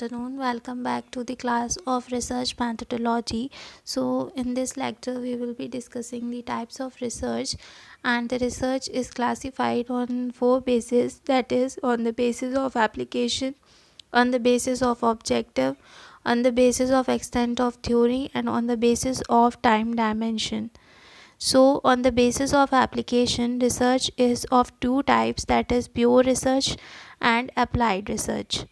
afternoon. Welcome back to the class of research methodology. So in this lecture we will be discussing the types of research, and the research is classified on four bases, that is on the basis of application, on the basis of objective, on the basis of extent of theory, and on the basis of time dimension. So on the basis of application, research is of two types, that is pure research and applied research.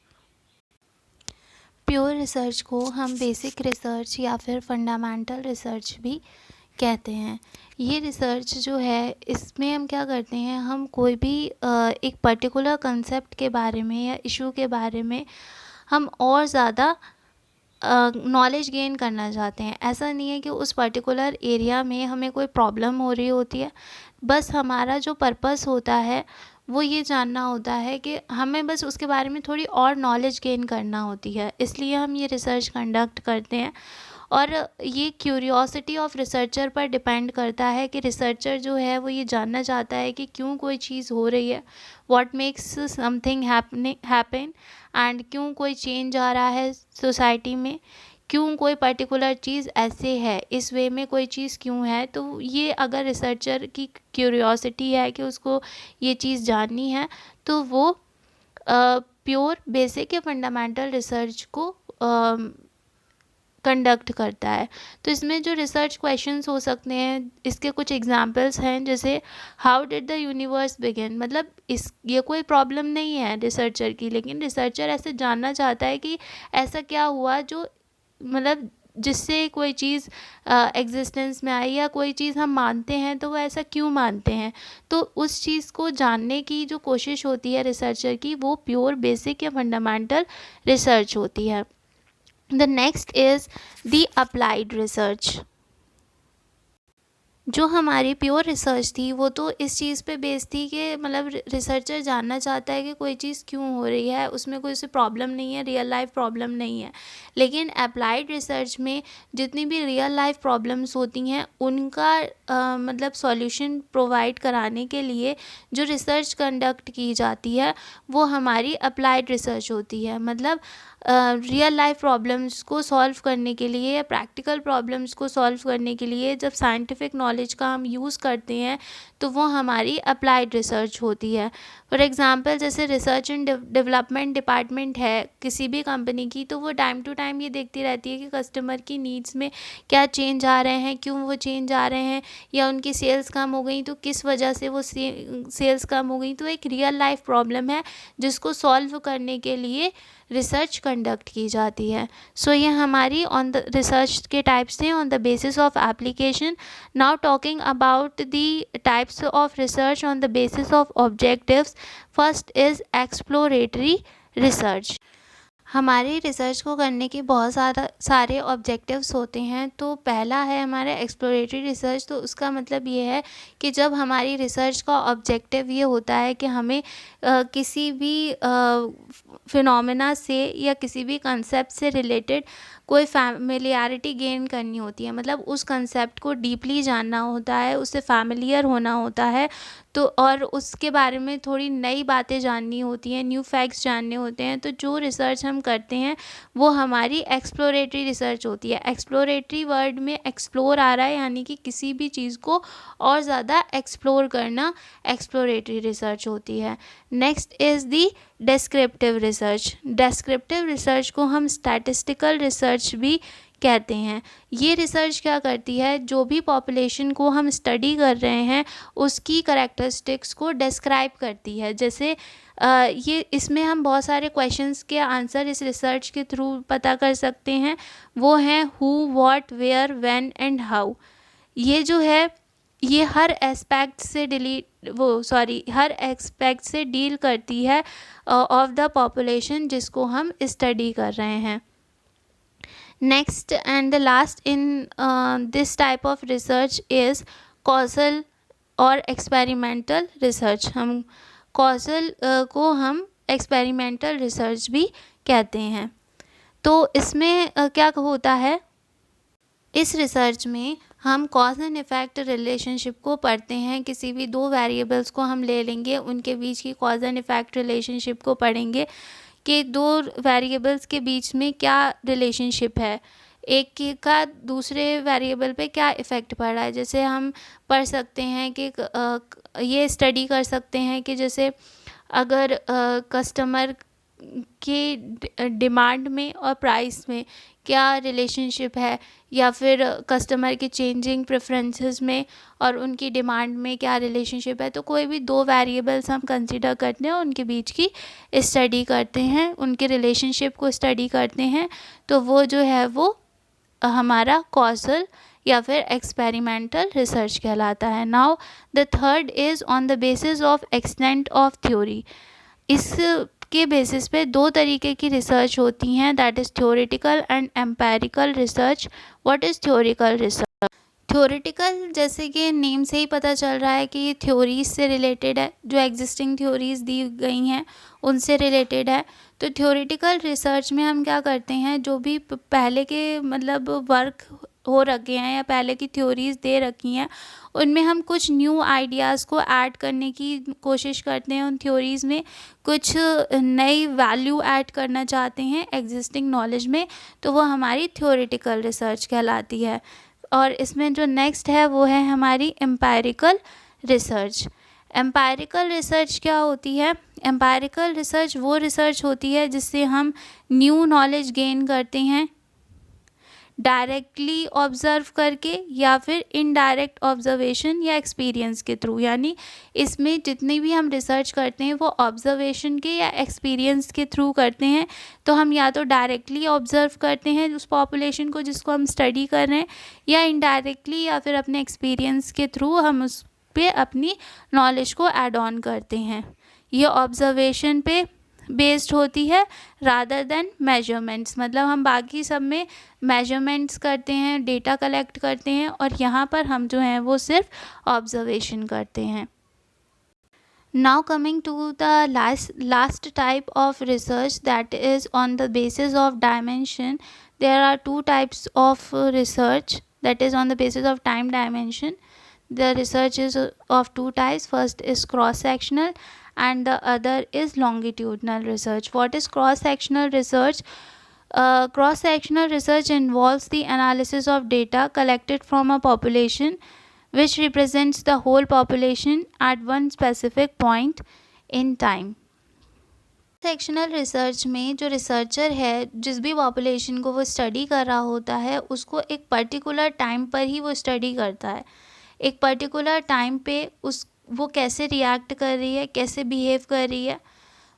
Pure research को हम basic research या फिर fundamental research भी कहते हैं। ये research जो है, इसमें हम क्या करते हैं, हम कोई भी एक पर्टिकुलर कंसेप्ट के बारे में या इशू के बारे में हम और ज़्यादा नॉलेज गेन करना चाहते हैं। ऐसा नहीं है कि उस पर्टिकुलर एरिया में हमें कोई प्रॉब्लम हो रही होती है, बस हमारा जो पर्पस होता है वो ये जानना होता है कि हमें बस उसके बारे में थोड़ी और नॉलेज गेन करना होती है, इसलिए हम ये रिसर्च कंडक्ट करते हैं। और ये क्यूरियोसिटी ऑफ रिसर्चर पर डिपेंड करता है कि रिसर्चर जो है वो ये जानना चाहता है कि क्यों कोई चीज़ हो रही है, what makes something happen, and क्यों कोई चेंज आ रहा है सोसाइटी में, क्यों कोई पर्टिकुलर चीज़ ऐसे है, इस वे में कोई चीज़ क्यों है। तो ये अगर रिसर्चर की क्यूरियोसिटी है कि उसको ये चीज़ जाननी है, तो वो प्योर बेसिक या फंडामेंटल रिसर्च को कंडक्ट करता है। तो इसमें जो रिसर्च क्वेश्चंस हो सकते हैं, इसके कुछ एग्जांपल्स हैं, जैसे how did the universe begin. मतलब ये कोई प्रॉब्लम नहीं है रिसर्चर की, लेकिन रिसर्चर ऐसे जानना चाहता है कि ऐसा क्या हुआ जो मतलब जिससे कोई चीज़ एग्जिस्टेंस में आई, या कोई चीज़ हम मानते हैं तो वो ऐसा क्यों मानते हैं। तो उस चीज़ को जानने की जो कोशिश होती है रिसर्चर की, वो प्योर बेसिक या फंडामेंटल रिसर्च होती है। The next is the applied research. जो हमारी प्योर रिसर्च थी वो तो इस चीज़ पे बेस्ड थी कि मतलब रिसर्चर जानना चाहता है कि कोई चीज़ क्यों हो रही है, उसमें कोई सी प्रॉब्लम नहीं है, रियल लाइफ प्रॉब्लम नहीं है। लेकिन अप्लाइड रिसर्च में जितनी भी रियल लाइफ प्रॉब्लम्स होती हैं उनका मतलब सॉल्यूशन प्रोवाइड कराने के लिए जो रिसर्च कंडक्ट की जाती है वो हमारी अप्लाइड रिसर्च होती है। मतलब रियल लाइफ प्रॉब्लम्स को सॉल्व करने के लिए या प्रैक्टिकल प्रॉब्लम्स को सॉल्व करने के लिए जब साइंटिफिक नॉलेज का हम यूज़ करते हैं तो वो हमारी अप्लाइड रिसर्च होती है। फॉर एग्ज़ाम्पल, जैसे रिसर्च एंड डेवलपमेंट डिपार्टमेंट है किसी भी कंपनी की, तो वो टाइम टू टाइम ये देखती रहती है कि कस्टमर की नीड्स में क्या चेंज आ रहे हैं, क्यों वो चेंज आ रहे हैं, या उनकी सेल्स कम हो गई तो किस वजह से वो सेल्स कम हो गई। तो एक रियल लाइफ प्रॉब्लम है जिसको सॉल्व करने के लिए रिसर्च कंडक्ट की जाती है। सो ये हमारी ऑन द रिसर्च के टाइप्स थे on the basis of application. Now talking about the types of research on the basis of objectives, first is exploratory research. हमारी रिसर्च को करने के बहुत सारे ऑब्जेक्टिव्स होते हैं। तो पहला है हमारा एक्सप्लोरेटरी रिसर्च। तो उसका मतलब ये है कि जब हमारी रिसर्च का ऑब्जेक्टिव ये होता है कि हमें किसी भी फिनोमेना से या किसी भी कंसेप्ट से रिलेटेड कोई फैमिलियरिटी गेन करनी होती है, मतलब उस कंसेप्ट को डीपली जानना होता है, उससे फैमिलियर होना होता है, तो और उसके बारे में थोड़ी नई बातें जाननी होती हैं, न्यू फैक्ट्स जानने होते हैं। तो जो रिसर्च हम करते हैं वो हमारी एक्सप्लोरेटरी रिसर्च होती है। एक्सप्लोरेटरी वर्ड में एक्सप्लोर आ रहा है, यानी कि किसी भी चीज़ को और ज़्यादा एक्सप्लोर करना एक्सप्लोरेटरी रिसर्च होती है। Next is the descriptive research. Descriptive research को हम स्टैटिस्टिकल रिसर्च भी कहते हैं। ये रिसर्च क्या करती है, जो भी पॉपुलेशन को हम स्टडी कर रहे हैं उसकी करैक्टरिस्टिक्स को डिस्क्राइब करती है। जैसे ये इसमें हम बहुत सारे क्वेश्चंस के आंसर इस रिसर्च के थ्रू पता कर सकते हैं। वो हैं who, what, where, when and how. ये जो है ये हर एस्पेक्ट से डील करती है ऑफ द पॉपुलेशन जिसको हम स्टडी कर रहे हैं। Next and the last in this type of research is causal और एक्सपेरिमेंटल रिसर्च। हम कॉजल को हम एक्सपेरिमेंटल रिसर्च भी कहते हैं। तो इसमें क्या होता है, इस रिसर्च में हम कॉज एंड इफ़ेक्ट रिलेशनशिप को पढ़ते हैं। किसी भी दो वेरिएबल्स को हम ले लेंगे, उनके बीच की कॉज एंड इफ़ेक्ट रिलेशनशिप को पढ़ेंगे कि दो वेरिएबल्स के बीच में क्या रिलेशनशिप है, का दूसरे वेरिएबल पे क्या इफ़ेक्ट पड़ रहा है। जैसे हम पढ़ सकते हैं कि ये स्टडी कर सकते हैं कि जैसे अगर कस्टमर की डिमांड में और प्राइस में क्या रिलेशनशिप है, या फिर कस्टमर के चेंजिंग प्रेफरेंसेस में और उनकी डिमांड में क्या रिलेशनशिप है। तो कोई भी दो वेरिएबल्स हम कंसीडर करते हैं, उनके बीच की स्टडी करते हैं, उनके रिलेशनशिप को स्टडी करते हैं, तो वो जो है वो हमारा कॉजल या फिर एक्सपेरिमेंटल रिसर्च कहलाता है। Now the third is on the basis of extent of theory. इसके बेसिस पे दो तरीके की रिसर्च होती हैं, that is theoretical and empirical research. What is theoretical research? Theoretical, जैसे कि नेम से ही पता चल रहा है कि ये थ्योरीज से रिलेटेड है, जो एग्जिस्टिंग थ्योरीज दी गई हैं उनसे रिलेटेड है। तो थ्योरेटिकल रिसर्च में हम क्या करते हैं, जो भी पहले के मतलब वर्क हो रखे हैं या पहले की थ्योरीज दे रखी हैं, उनमें हम कुछ न्यू आइडियाज़ को ऐड करने की कोशिश करते हैं, उन थ्योरीज़ में कुछ नई वैल्यू ऐड करना चाहते हैं एग्जिस्टिंग नॉलेज में, तो वो हमारी थ्योरेटिकल रिसर्च कहलाती है। और इसमें जो नेक्स्ट है वो है हमारी एम्पायरिकल रिसर्च। एम्पायरिकल रिसर्च क्या होती है? एम्पायरिकल रिसर्च वो रिसर्च होती है जिससे हम न्यू नॉलेज गेन करते हैं डायरेक्टली ऑब्ज़र्व करके या फिर इनडायरेक्ट ऑब्जर्वेशन या एक्सपीरियंस के थ्रू। यानी इसमें जितनी भी हम रिसर्च करते हैं वो ऑब्जर्वेशन के या एक्सपीरियंस के थ्रू करते हैं। तो हम या तो डायरेक्टली ऑब्ज़र्व करते हैं उस पॉपुलेशन को जिसको हम स्टडी कर रहे हैं, या इनडायरेक्टली या फिर अपने एक्सपीरियंस के थ्रू हम उस पे अपनी नॉलेज को ऐड ऑन करते हैं। ये ऑब्जर्वेशन पे बेस्ड होती है रादर देन मेजरमेंट्स। मतलब हम बाकी सब में मेजरमेंट्स करते हैं, डेटा कलेक्ट करते हैं, और यहाँ पर हम जो हैं वो सिर्फ ऑब्जर्वेशन करते हैं। Now coming to the last type of research, that is on the basis of dimension. There are two types of research, that is on the basis of time dimension. The research is of two types. First is cross-sectional and the other is longitudinal research. What is cross-sectional research? Cross-sectional research involves the analysis of data collected from a population which represents the whole population at one specific point in time. Sectional research में जो researcher है, जिस भी population को वो study कर रहा होता है, उसको एक पर्टिकुलर टाइम पर ही वो स्टडी करता है। एक पर्टिकुलर टाइम पे वो कैसे रिएक्ट कर रही है, कैसे बिहेव कर रही है,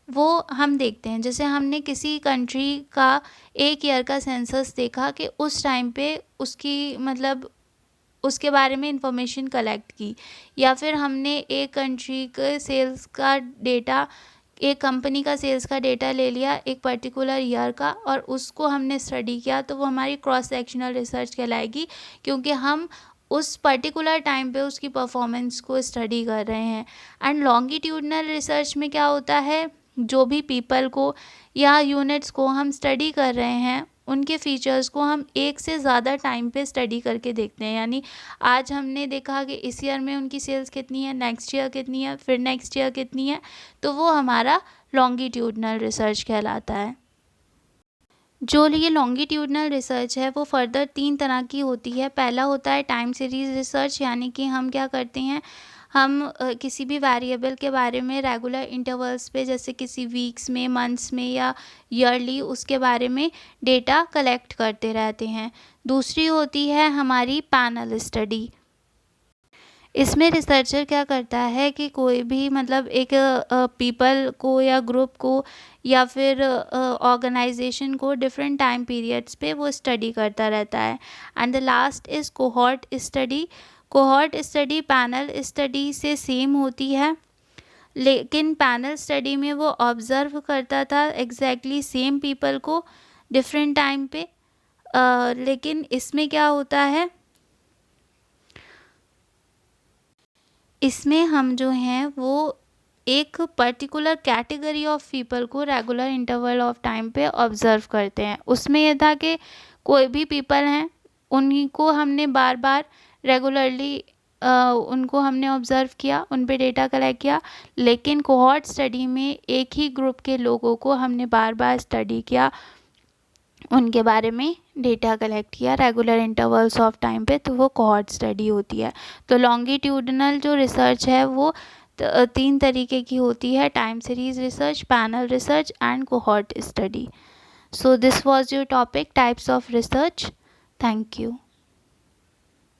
वो हम देखते हैं। जैसे हमने किसी कंट्री का 1 ईयर का सेंसस देखा कि उस टाइम पे उसकी मतलब उसके बारे में इंफॉर्मेशन कलेक्ट की, या फिर हमने एक कंट्री के सेल्स का डेटा, एक कंपनी का सेल्स का डेटा ले लिया एक पर्टिकुलर ईयर का और उसको हमने स्टडी किया, तो वो हमारी क्रॉस सेक्शनल रिसर्च कहलाएगी, क्योंकि हम उस पर्टिकुलर टाइम पे उसकी परफॉर्मेंस को स्टडी कर रहे हैं। एंड लॉन्गिट्यूडनल रिसर्च में क्या होता है, जो भी पीपल को या यूनिट्स को हम स्टडी कर रहे हैं, उनके फीचर्स को हम एक से ज़्यादा टाइम पे स्टडी करके देखते हैं। यानी आज हमने देखा कि इस ईयर में उनकी सेल्स कितनी है, नेक्स्ट ईयर कितनी है, फिर नेक्स्ट ईयर कितनी है, तो वो हमारा लॉन्गिट्यूडनल रिसर्च कहलाता है। जो ये लॉन्गिट्यूडनल रिसर्च है वो फर्दर 3 तरह की होती है। पहला होता है टाइम सीरीज़ रिसर्च, यानी कि हम क्या करते हैं, हम किसी भी वेरिएबल के बारे में रेगुलर इंटरवल्स पे, जैसे किसी वीक्स में, मंथ्स में या ईयरली, उसके बारे में डेटा कलेक्ट करते रहते हैं। दूसरी होती है हमारी पैनल स्टडी। इसमें रिसर्चर क्या करता है कि कोई भी मतलब एक पीपल को या ग्रुप को या फिर ऑर्गेनाइजेशन को डिफरेंट टाइम पीरियड्स पे वो स्टडी करता रहता है। And the last is cohort study. Cohort study panel study से सेम होती है, लेकिन पैनल स्टडी में वो ऑब्ज़र्व करता था एग्जैक्टली सेम पीपल को डिफरेंट टाइम पे, लेकिन इसमें क्या होता है, इसमें हम जो हैं वो एक पर्टिकुलर कैटेगरी ऑफ पीपल को रेगुलर इंटरवल ऑफ टाइम पे ऑब्ज़र्व करते हैं। उसमें यह था कि कोई भी पीपल हैं, उन्हीं को हमने बार बार रेगुलरली उनको हमने ऑब्ज़र्व किया, उन पे डेटा कलेक्ट किया, लेकिन कोहॉर्ट स्टडी में एक ही ग्रुप के लोगों को हमने बार बार स्टडी किया, उनके बारे में डेटा कलेक्ट किया रेगुलर इंटरवल्स ऑफ टाइम पे, तो वो कोहॉर्ट स्टडी होती है। तो लॉन्गिट्यूडनल जो रिसर्च है वो 3 तरीके की होती है, time series research, panel research and cohort study. So this was your topic, types of research. Thank you.